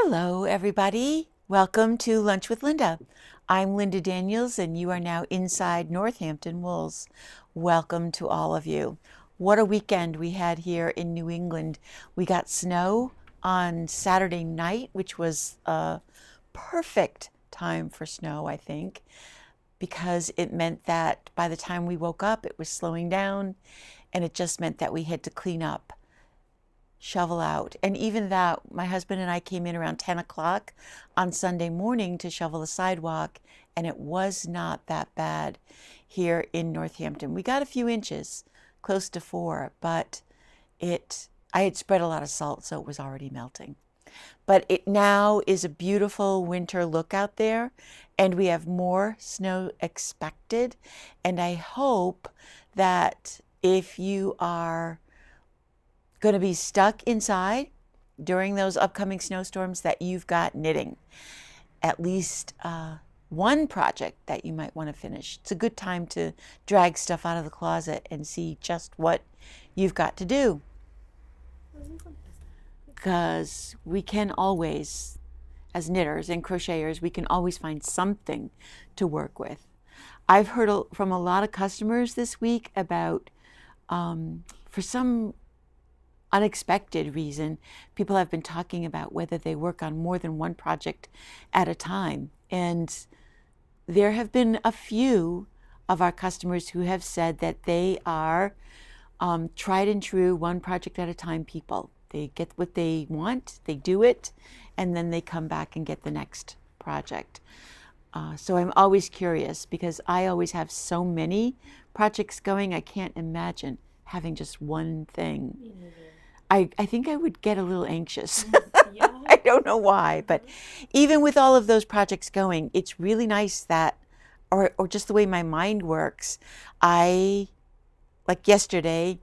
Hello, everybody. Welcome to Lunch with Linda. I'm Linda Daniels, and you are now inside Northampton Wools. Welcome to all of you. What a weekend we had here in New England. We got snow on Saturday night, which was a perfect time for snow, I think, because it meant that by the time we woke up, it was slowing down, and it just meant that we had to clean up, shovel out. And even that, my husband and I came in around 10 o'clock on Sunday morning to shovel the sidewalk, and it was not that bad here in Northampton. We got a few inches, close to 4, but I had spread a lot of salt, so it was already melting. But it now is a beautiful winter look out there, and we have more snow expected. And I hope that if you are going to be stuck inside during those upcoming snowstorms, that you've got knitting, at least one project that you might want to finish. It's a good time to drag stuff out of the closet and see just what you've got to do, because we can always, as knitters and crocheters, we can always find something to work with. I've heard from a lot of customers this week about for some unexpected reason, people have been talking about whether they work on more than one project at a time. And there have been a few of our customers who have said that they are tried and true, one project at a time people. They get what they want, they do it, and then they come back and get the next project. So I'm always curious, because I always have so many projects going, I can't imagine having just one thing. I think I would get a little anxious. Yeah. I don't know why, but even with all of those projects going, it's really nice that, or just the way my mind works, like yesterday,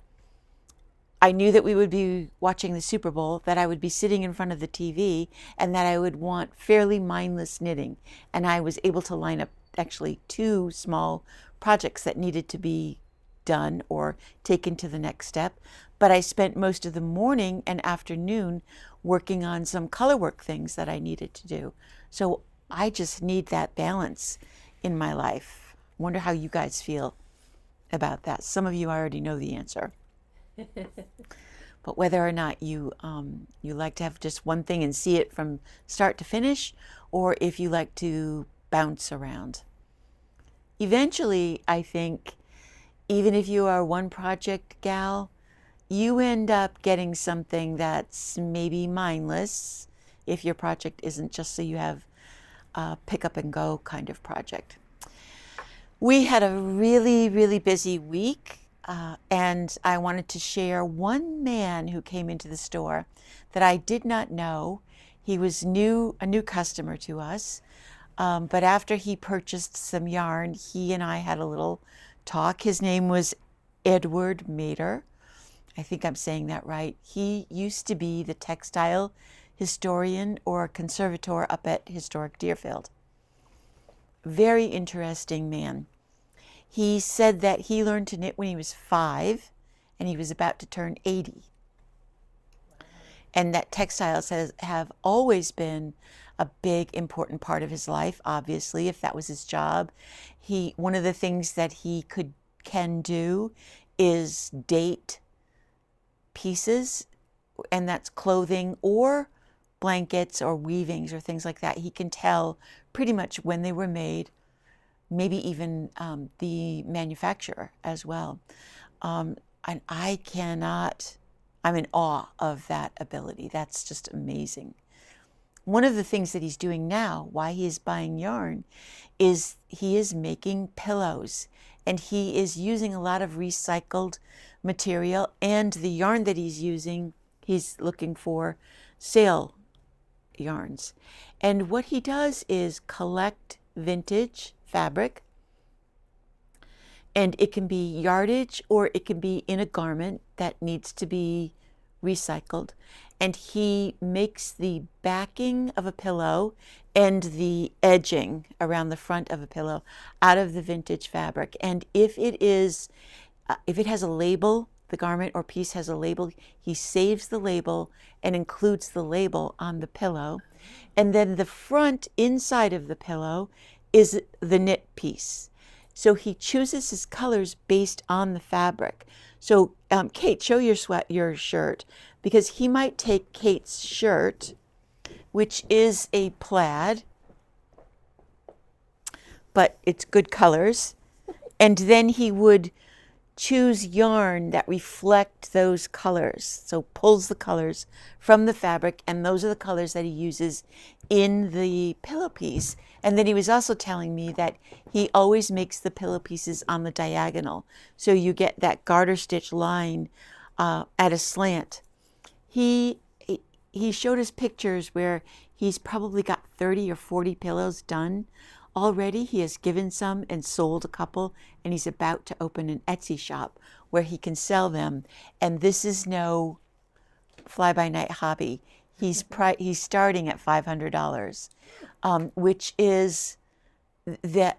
I knew that we would be watching the Super Bowl, that I would be sitting in front of the TV, and that I would want fairly mindless knitting. And I was able to line up actually 2 small projects that needed to be done or taken to the next step. But I spent most of the morning and afternoon working on some color work things that I needed to do. So I just need that balance in my life. Wonder how you guys feel about that. Some of you already know the answer. But whether or not you like to have just one thing and see it from start to finish, or if you like to bounce around. Eventually, I think, even if you are one project gal, you end up getting something that's maybe mindless if your project isn't just so you have a pick up and go kind of project. We had a really, really busy week, and I wanted to share one man who came into the store that I did not know. He was a new customer to us, but after he purchased some yarn, he and I had a little talk. His name was Edward Mater. I think I'm saying that right. He used to be the textile historian or conservator up at Historic Deerfield. Very interesting man. He said that he learned to knit when he was 5, and he was about to turn 80. And that textiles have always been a big, important part of his life, obviously, if that was his job. One of the things that he can do is date pieces, and that's clothing or blankets or weavings or things like that. He can tell pretty much when they were made, maybe even the manufacturer as well. And I'm in awe of that ability. That's just amazing. One of the things that he's doing now, why he is buying yarn, is he is making pillows, and he is using a lot of recycled material, and the yarn that he's using, he's looking for sale yarns. And what he does is collect vintage fabric, and it can be yardage or it can be in a garment that needs to be recycled. And he makes the backing of a pillow and the edging around the front of a pillow out of the vintage fabric. And if it has a label the garment or piece has a label, he saves the label and includes the label on the pillow. And then the front inside of the pillow is the knit piece. So he chooses his colors based on the fabric. So Kate, show your shirt, because he might take Kate's shirt, which is a plaid, but it's good colors, and then he would choose yarn that reflect those colors. So pulls the colors from the fabric, and those are the colors that he uses in the pillow piece. And then he was also telling me that he always makes the pillow pieces on the diagonal, so you get that garter stitch line at a slant. He showed us pictures where he's probably got 30 or 40 pillows done already. He has given some and sold a couple, and he's about to open an Etsy shop where he can sell them. And this is no fly-by-night hobby. He's starting at $500, which is the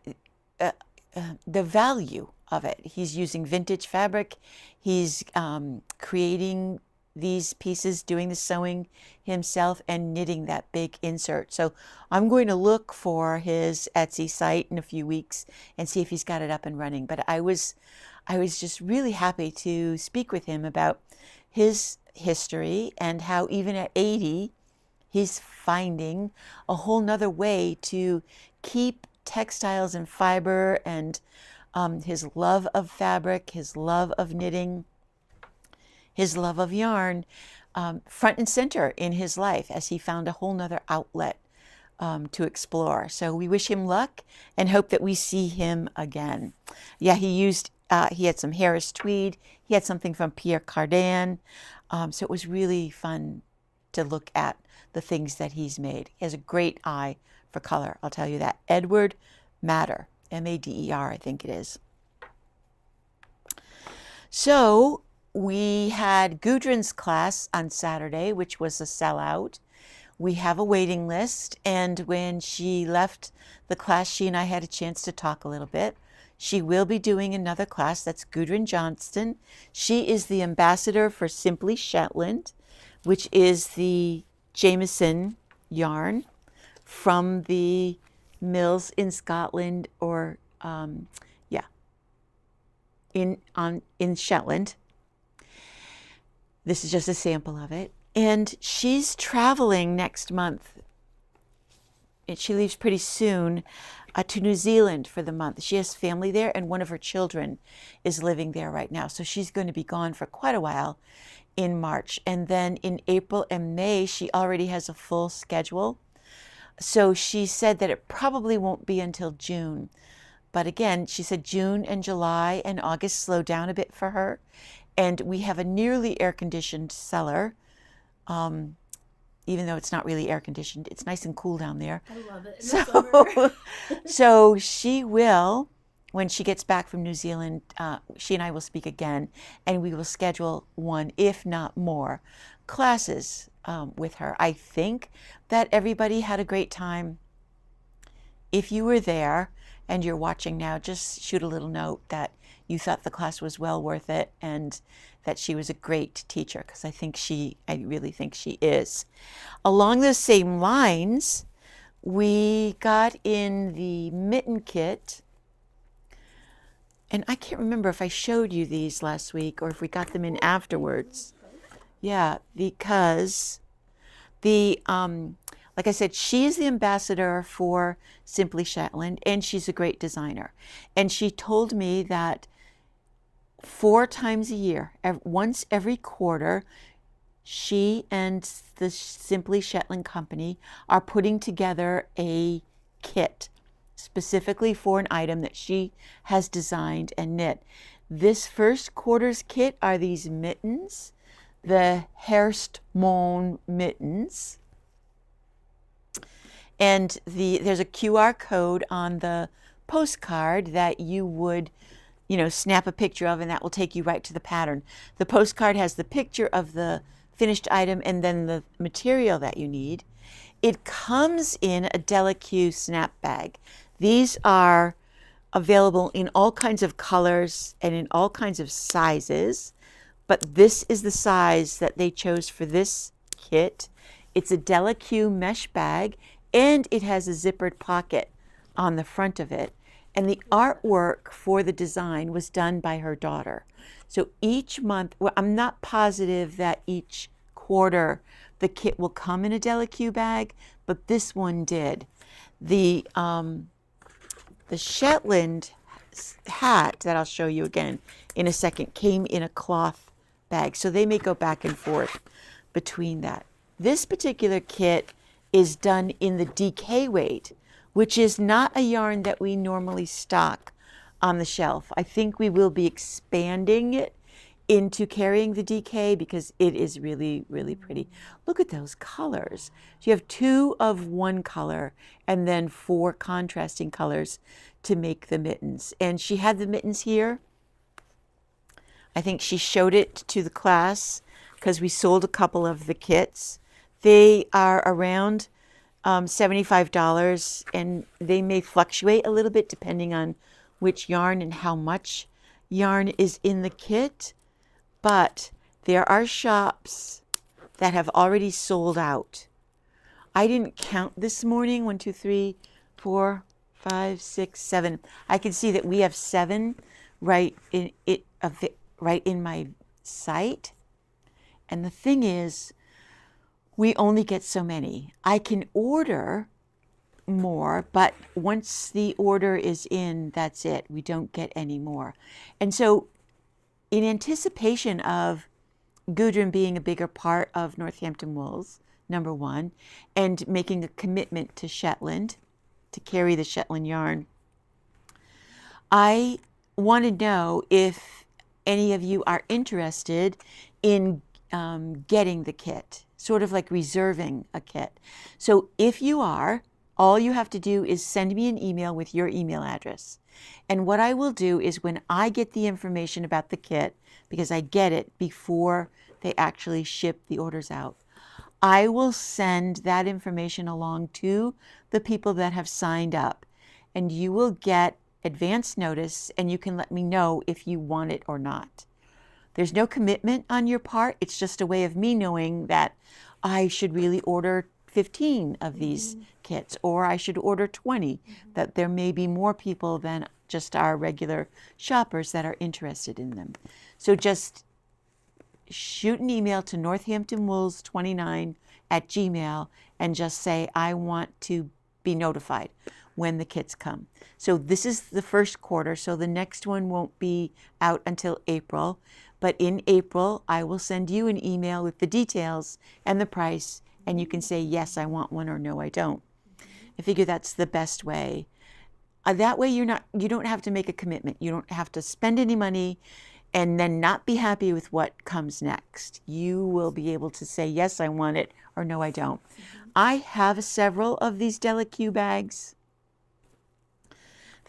value of it. He's using vintage fabric. He's creating these pieces, doing the sewing himself, and knitting that big insert. So I'm going to look for his Etsy site in a few weeks and see if he's got it up and running. But I was just really happy to speak with him about his history and how even at 80, he's finding a whole nother way to keep textiles and fiber and his love of fabric, his love of knitting, his love of yarn front and center in his life, as he found a whole nother outlet to explore. So we wish him luck and hope that we see him again. Yeah, he had some Harris tweed. He had something from Pierre Cardin. So it was really fun to look at the things that he's made. He has a great eye for color, I'll tell you that. Edward Mader, M-A-D-E-R, I think it is. So we had Gudrun's class on Saturday, which was a sellout. We have a waiting list, and when she left the class, she and I had a chance to talk a little bit. She will be doing another class. That's Gudrun Johnston. She is the ambassador for Simply Shetland, which is the Jameson yarn from the mills in Scotland, or in Shetland. This is just a sample of it. And she's traveling next month. She leaves pretty soon to New Zealand for the month. She has family there, and one of her children is living there right now. So she's going to be gone for quite a while in March. And then in April and May, she already has a full schedule. So she said that it probably won't be until June. But again, she said June and July and August slow down a bit for her. And we have a nearly air-conditioned cellar. Even though it's not really air-conditioned, it's nice and cool down there. I love it in the summer. So she will, when she gets back from New Zealand, she and I will speak again, and we will schedule one, if not more, classes with her. I think that everybody had a great time. If you were there and you're watching now, just shoot a little note that you thought the class was well worth it and that she was a great teacher, because I really think she is. Along those same lines, we got in the mitten kit, and I can't remember if I showed you these last week or if we got them in afterwards. Yeah, because like I said, she is the ambassador for Simply Shetland, and she's a great designer. And she told me that 4 times a year, once every quarter, she and the Simply Shetland company are putting together a kit specifically for an item that she has designed and knit. This first quarter's kit are these mittens, the Herstmoen mittens. And there's a QR code on the postcard that you would snap a picture of, and that will take you right to the pattern. The postcard has the picture of the finished item and then the material that you need. It comes in a Delaque snap bag. These are available in all kinds of colors and in all kinds of sizes. but this is the size that they chose for this kit. It's a Delaque mesh bag, and it has a zippered pocket on the front of it. And the artwork for the design was done by her daughter. So each month, well, I'm not positive that each quarter the kit will come in a Delaque bag, but this one did. The Shetland hat that I'll show you again in a second came in a cloth bag. So they may go back and forth between that. This particular kit is done in the DK weight, which is not a yarn that we normally stock on the shelf. I think we will be expanding it into carrying the DK because it is really, really pretty. Look at those colors. So you have 2 of one color and then 4 contrasting colors to make the mittens. And she had the mittens here. I think she showed it to the class because we sold a couple of the kits. They are around $75, and they may fluctuate a little bit depending on which yarn and how much yarn is in the kit. But there are shops that have already sold out. I didn't count this morning. 1, 2, 3, 4, 5, 6, 7. I can see that we have 7 right in it, right in my site. And the thing is, we only get so many. I can order more, but once the order is in, that's it. We don't get any more. And so in anticipation of Gudrun being a bigger part of Northampton Wools, number 1, and making a commitment to Shetland, to carry the Shetland yarn, I want to know if any of you are interested in getting the kit, sort of like reserving a kit. So if you are, all you have to do is send me an email with your email address. And what I will do is when I get the information about the kit, because I get it before they actually ship the orders out, I will send that information along to the people that have signed up. And you will get advance notice, and you can let me know if you want it or not. There's no commitment on your part. It's just a way of me knowing that I should really order 15 of these kits, or I should order 20, that there may be more people than just our regular shoppers that are interested in them. So just shoot an email to northamptonwools29@gmail and just say, I want to be notified when the kits come. So this is the first quarter, so the next one won't be out until April. But in April, I will send you an email with the details and the price, and you can say, yes, I want one, or no, I don't. I figure that's the best way. That way you don't have to make a commitment. You don't have to spend any money and then not be happy with what comes next. You will be able to say, yes, I want it, or no, I don't. I have several of these Delaque bags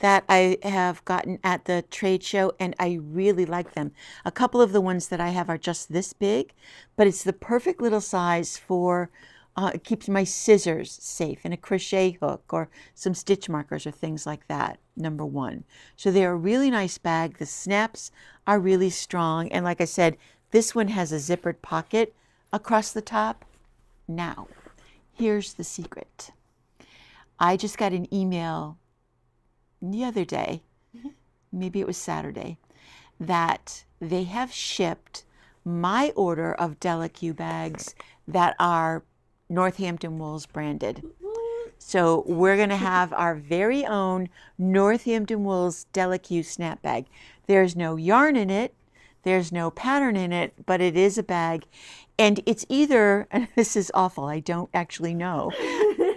that I have gotten at the trade show, and I really like them. A couple of the ones that I have are just this big, but it's the perfect little size for, it keeps my scissors safe, and a crochet hook or some stitch markers or things like that, number 1. So they're a really nice bag. The snaps are really strong, and like I said, this one has a zippered pocket across the top. Now, here's the secret. I just got an email the other day, maybe it was Saturday, that they have shipped my order of Delaque bags that are Northampton Wools branded. So we're going to have our very own Northampton Wools Delaque snap bag. There's no yarn in it, there's no pattern in it, but it is a bag. And it's either, and this is awful, I don't actually know,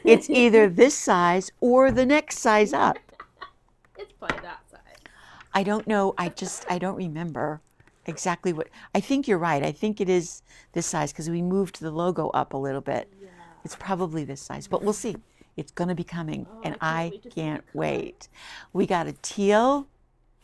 it's either this size or the next size up. It's probably that size. I don't know. I don't remember exactly what. I think you're right. I think it is this size because we moved the logo up a little bit. Yeah. It's probably this size, but we'll see. It's going to be coming, and I can't wait. We got a teal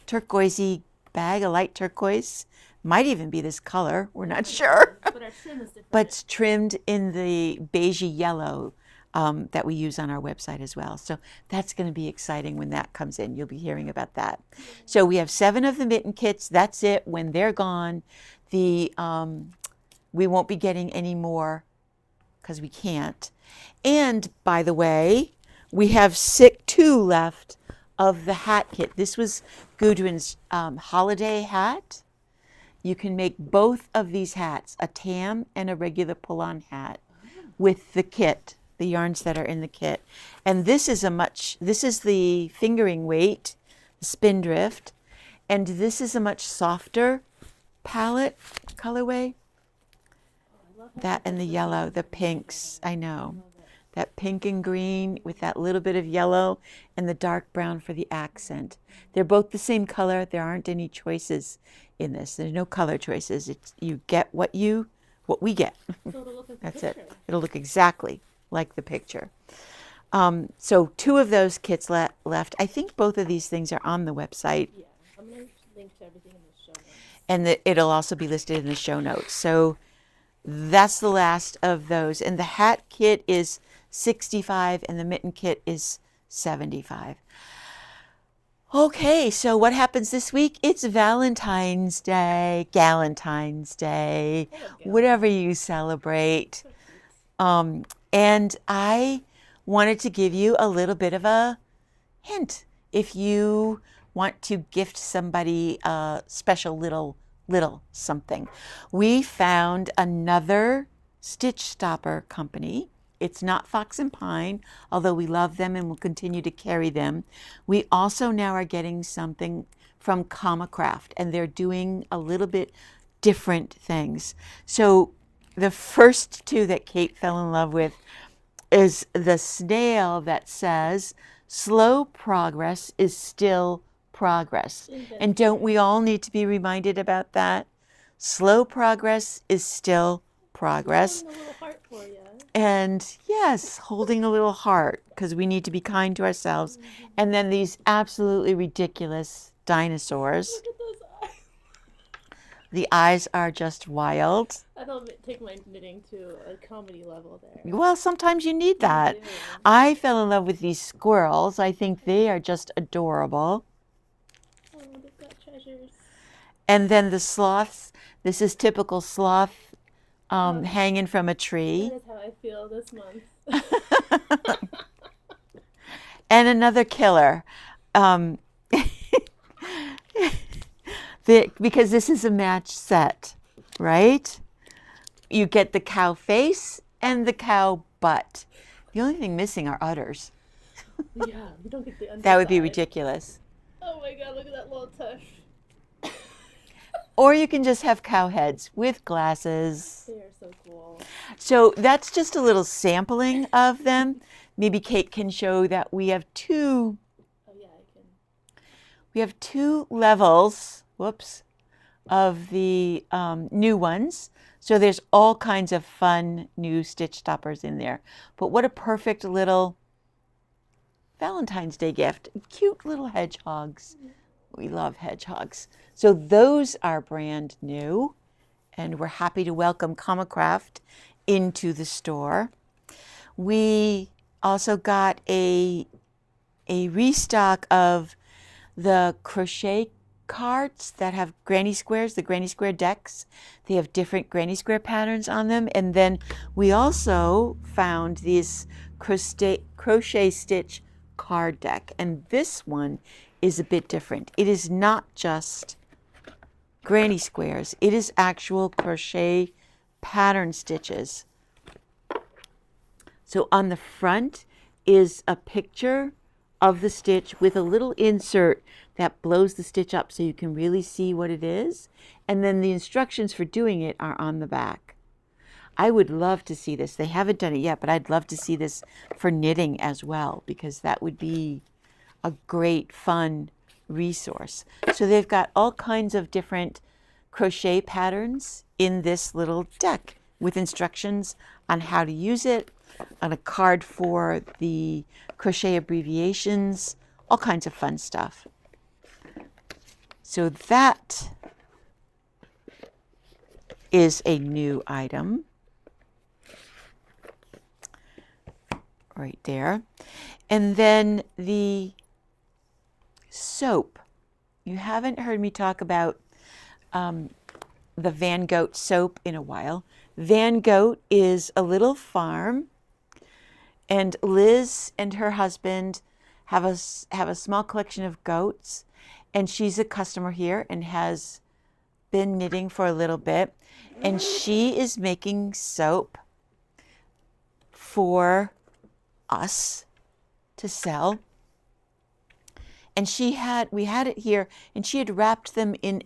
turquoisey bag, a light turquoise. Might even be this color. We're not sure. But our trim is different. But it's trimmed in the beigey yellow that we use on our website as well. So that's going to be exciting when that comes in. You'll be hearing about that. So we have 7 of the mitten kits. That's it. When they're gone, we won't be getting any more because we can't. And by the way, we have 2 left of the hat kit. This was Gudrun's holiday hat. You can make both of these hats, a tam and a regular pull-on hat, with the kit, the yarns that are in the kit. And this is the fingering weight, the spindrift, and this is a much softer palette colorway. That and the yellow, the pinks, I know. That pink and green with that little bit of yellow and the dark brown for the accent. They're both the same color. There aren't any choices in this. There's no color choices. You get what we get. So it'll look like That's the picture. it. It'll look exactly like the picture. So 2 of those kits left. I think both of these things are on the website. Yeah, I'm going to link to everything in the show notes. And it'll also be listed in the show notes. So that's the last of those. And the hat kit is $65 and the mitten kit is $75. Okay, so what happens this week? It's Valentine's Day, Galentine's Day, whatever you celebrate. And I wanted to give you a little bit of a hint. If you want to gift somebody a special little something. We found another stitch stopper company. It's not Fox and Pine, although we love them and will continue to carry them. We also now are getting something from Comicraft, and they're doing a little bit different things. So the first 2 that Kate fell in love with is the snail that says, "Slow progress is still progress." And don't we all need to be reminded about that? Slow progress is still progress. A little heart for you. And yes, holding a little heart, because we need to be kind to ourselves. And then these absolutely ridiculous dinosaurs. Look at those eyes. The eyes are just wild. That'll take my knitting to a comedy level there. Well, sometimes you need that. Yeah. I fell in love with these squirrels. I think they are just adorable. Oh, they've got treasures. And then the sloths. This is typical sloth hanging from a tree. That is how I feel this month. And another killer. Because this is a match set, right? You get the cow face and the cow butt. The only thing missing are udders. Yeah, we don't get the underside. That would be ridiculous. Oh my god, look at that little tush. Or you can just have cow heads with glasses. They are so cool. So that's just a little sampling of them. Maybe Kate can show that we have 2. Oh yeah, I can. We have 2 levels, of the new ones. So there's all kinds of fun new stitch stoppers in there. But what a perfect little Valentine's Day gift. Cute little hedgehogs. We love hedgehogs. So those are brand new, and we're happy to welcome Comicraft into the store. We also got a restock of the crochet cards that have granny squares, the granny square decks. They have different granny square patterns on them. And then we also found this crochet stitch card deck. And this one is a bit different. It is not just granny squares. It is actual crochet pattern stitches. So on the front is a picture of the stitch with a little insert that blows the stitch up so you can really see what it is. And then the instructions for doing it are on the back. I would love to see this. They haven't done it yet, but I'd love to see this for knitting as well, because that would be a great, fun resource. So they've got all kinds of different crochet patterns in this little deck with instructions on how to use it, on a card for the crochet abbreviations, all kinds of fun stuff. So that is a new item. right there. And then the soap. You haven't heard me talk about the Van Goat soap in a while. Van Goat is a little farm, and Liz and her husband have a small collection of goats, and she's a customer here and has been knitting for a little bit, and she is making soap for us to sell. And we had it here, and she had wrapped them in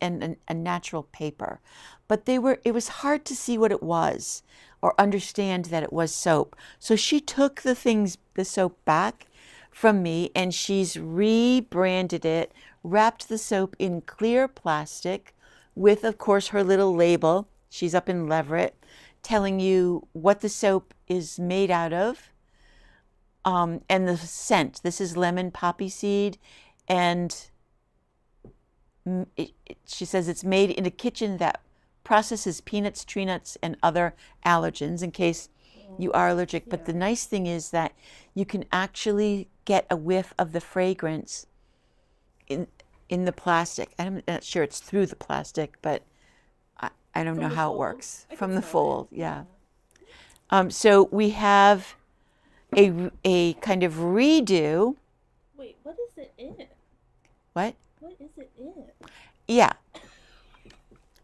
a natural paper, but it was hard to see what it was or understand that it was soap. So she took the soap back from me, and she's rebranded it, wrapped the soap in clear plastic with, of course, her little label. She's up in Leverett, telling you what the soap is made out of, and the scent. This is lemon poppy seed. And she says it's made in a kitchen that processes peanuts, tree nuts, and other allergens in case you are allergic. But the nice thing is that you can actually get a whiff of the fragrance in the plastic. I'm not sure it's through the plastic, but I don't know how it works. From the fold, yeah. So we have a kind of redo. Wait, what is it in? What? What is it in? Yeah.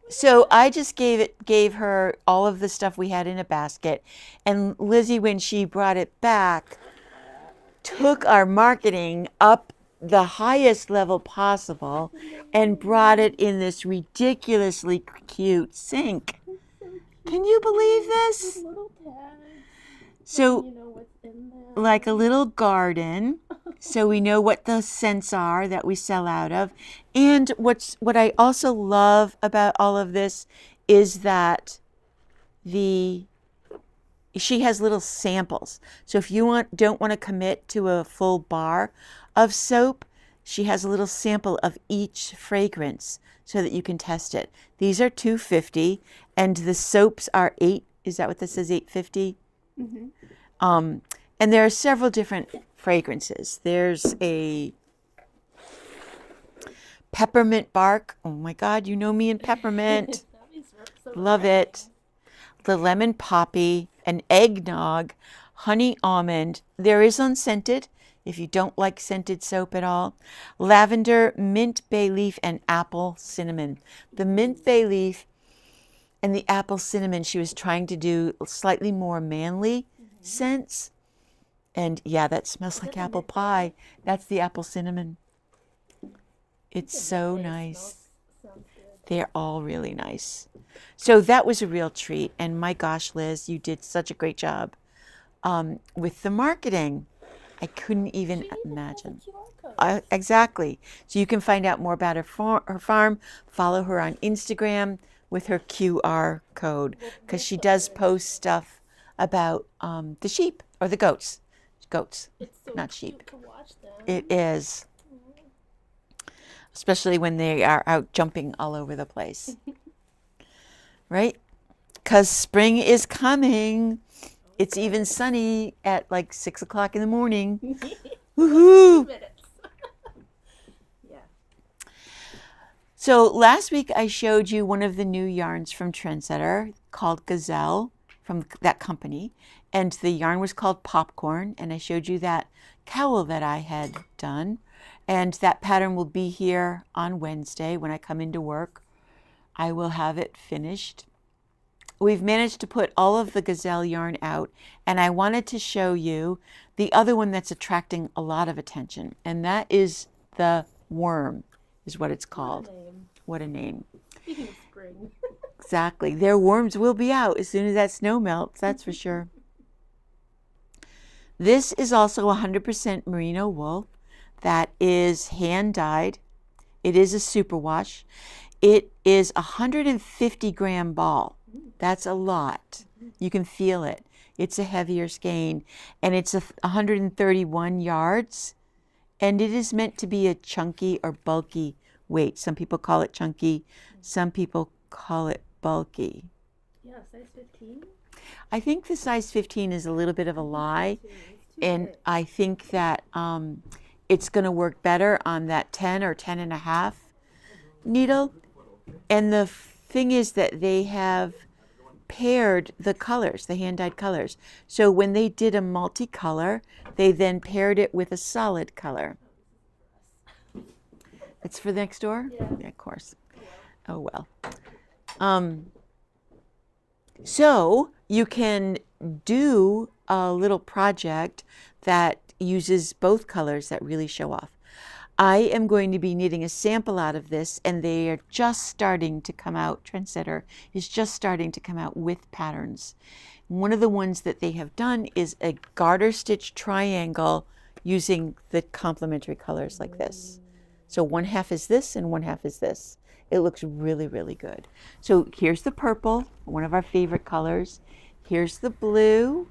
So I just gave her all of the stuff we had in a basket, and Lizzie, when she brought it back, took our marketing up the highest level possible and brought it in this ridiculously cute sink. Can you believe this? With little tags. So, You know what's in there. like a little garden, so we know what the scents are that we sell out of. And what I also love about all of this is that she has little samples. So if you don't want to commit to a full bar of soap, she has a little sample of each fragrance so that you can test it. These are $2.50, and the soaps are $8. Is that what this is? $8.50. Mm-hmm. And there are several different fragrances. There's a peppermint bark. Oh my God, you know me and peppermint. Love it. The lemon poppy, an eggnog, honey almond. There is unscented if you don't like scented soap at all. Lavender, mint bay leaf, and apple cinnamon. The mint bay leaf and the apple cinnamon, she was trying to do slightly more manly scents. And yeah, that smells like apple pie. That's the apple cinnamon. It's so nice. They're all really nice. So that was a real treat. And my gosh, Liz, you did such a great job with the marketing. I couldn't even imagine. Exactly. So you can find out more about her farm. Follow her on Instagram with her QR code, because she does post stuff about the sheep or the goats. Goats, It's so not sheep. cute to watch them. It is. Especially when they are out jumping all over the place. Right? Because spring is coming. It's even sunny at like 6 o'clock in the morning. Woohoo! Yeah. So last week I showed you one of the new yarns from Trendsetter called Gazelle from that company. And the yarn was called Popcorn. And I showed you that cowl that I had done. And that pattern will be here on Wednesday when I come into work. I will have it finished. We've managed to put all of the Gazelle yarn out, and I wanted to show you the other one that's attracting a lot of attention, and that is the worm, is what it's called. What a name. Speaking of spring. Exactly. Their worms will be out as soon as that snow melts, that's for sure. This is also 100% merino wool that is hand dyed. It is a superwash. It is a 150-gram ball. That's a lot. You can feel it. It's a heavier skein, and it's 131 yards, and it is meant to be a chunky or bulky weight. Some people call it chunky. Some people call it bulky. Yeah, size 15? I think the size 15 is a little bit of a lie. And I think that it's going to work better on that 10 or 10 and a half needle. And the thing is that they have paired the colors, the hand-dyed colors. So when they did a multicolor, they then paired it with a solid color. It's for next door? Yeah. Of course. Oh, well. So you can do a little project that uses both colors that really show off. I am going to be knitting a sample out of this, and they are just starting to come out. Trendsetter is just starting to come out with patterns. One of the ones that they have done is a garter stitch triangle using the complementary colors like this. So one half is this and one half is this. It looks really, really good. So here's the purple, one of our favorite colors. Here's the blue.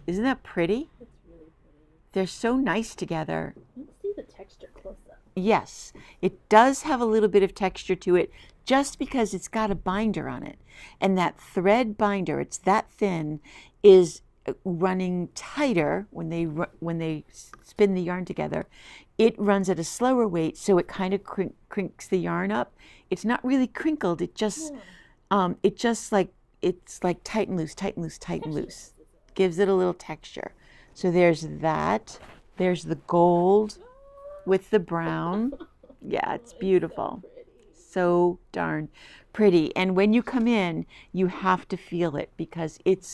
Isn't that pretty? It's really pretty. They're so nice together. Let's see the texture close up. Yes, it does have a little bit of texture to it just because it's got a binder on it. And that thread binder, it's that thin, is running tighter when they spin the yarn together. It runs at a slower weight, so it kind of crinkles the yarn up. It's not really crinkled. It just it's like tight and loose, tight and loose, tight and loose. Gives it a little texture. So there's that. There's the gold with the brown. Yeah, it's beautiful. So darn pretty. And when you come in, you have to feel it because it's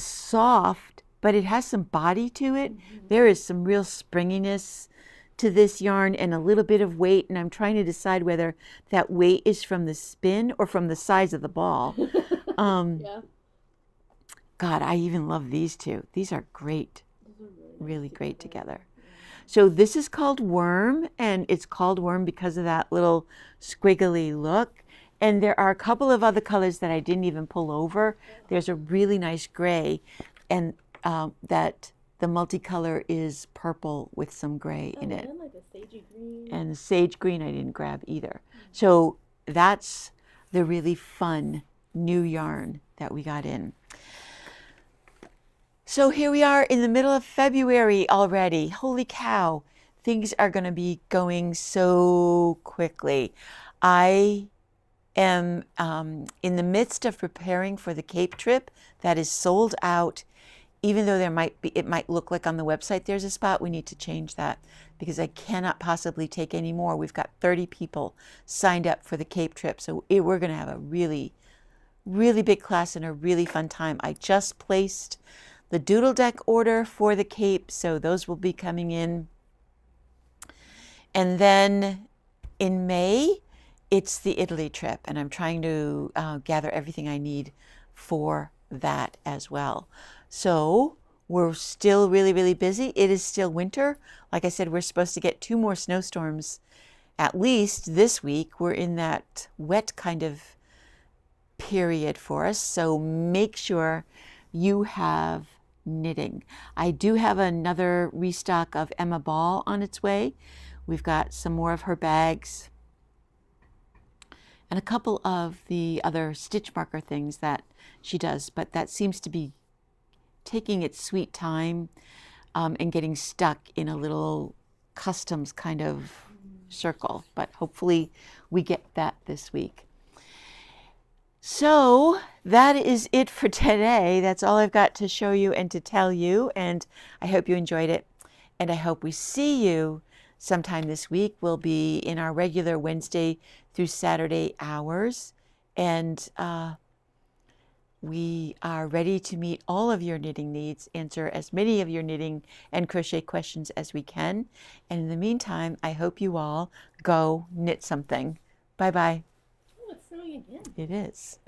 soft, but it has some body to it. There is some real springiness to this yarn and a little bit of weight, and I'm trying to decide whether that weight is from the spin or from the size of the ball. Yeah. God, I even love these two. These are great. Really great together. So this is called Worm, and it's called Worm because of that little squiggly look. And there are a couple of other colors that I didn't even pull over. There's a really nice gray, and that the multicolor is purple with some gray in it. And like a sagey green. And the sage green I didn't grab either. So that's the really fun new yarn that we got in. So here we are in the middle of February already. Holy cow, things are going to be going so quickly. I am in the midst of preparing for the Cape trip that is sold out. Even though it might look like on the website there's a spot, we need to change that because I cannot possibly take any more. We've got 30 people signed up for the Cape trip, so we're going to have a really, really big class and a really fun time. I just placed the Doodle Deck order for the Cape, so those will be coming in. And then in May, it's the Italy trip, and I'm trying to gather everything I need for that as well. So we're still really, really busy. It is still winter. Like I said, we're supposed to get 2 more snowstorms at least this week. We're in that wet kind of period for us. So make sure you have knitting. I do have another restock of Emma Ball on its way. We've got some more of her bags and a couple of the other stitch marker things that she does, but that seems to be taking its sweet time and getting stuck in a little customs kind of circle. But hopefully we get that this week. So that is it for today. That's all I've got to show you and to tell you. And I hope you enjoyed it. And I hope we see you sometime this week. We'll be in our regular Wednesday through Saturday hours. And we are ready to meet all of your knitting needs, answer as many of your knitting and crochet questions as we can. And in the meantime, I hope you all go knit something. Bye-bye. Oh, it's snowing again. It is.